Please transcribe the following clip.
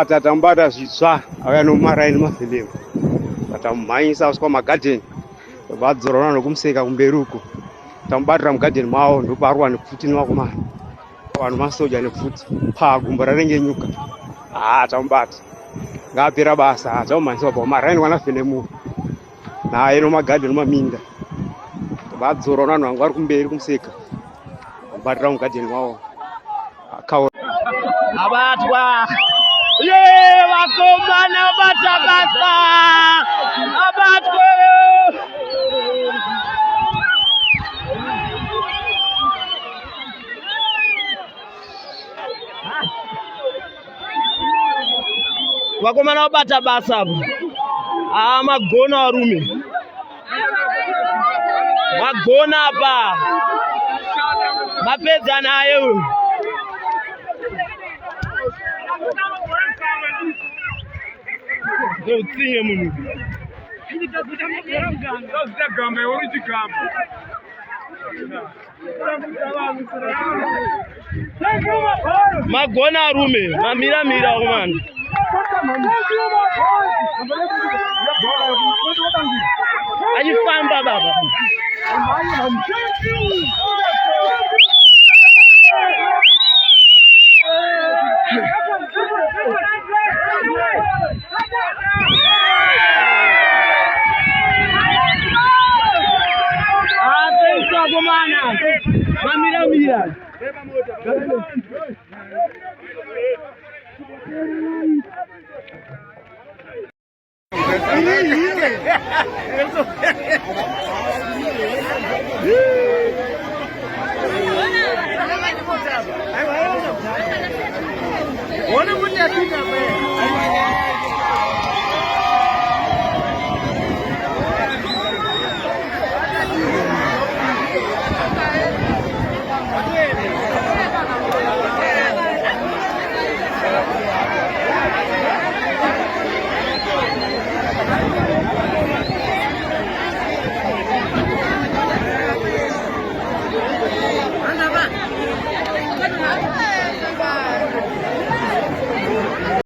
Tatambata zvitsva auya nomaraini mafilimu tatamumhanyisa uswa magadheni vadzorana nokumuseka kumberi uko tamubatira mugadheni mavo ndoparwa nepfuti nevakomana vanhu masoja nepfuti pagumbo rarengenyuka tamubata ngaapera basa taumhanyiswa pamaraini wanafilimu naye nomagadheni nomaminda vadzorana vanhu vangu vari kumberi kumuseka mubatira mugadheni mavo abatwa vakomana bata basa abatwa vakomana vabata basa apo magona varume magona apa mapedza naye uyu utsinye munhu magona arume mamiramira vakomana achifamba baba vakomana mamiramira Ona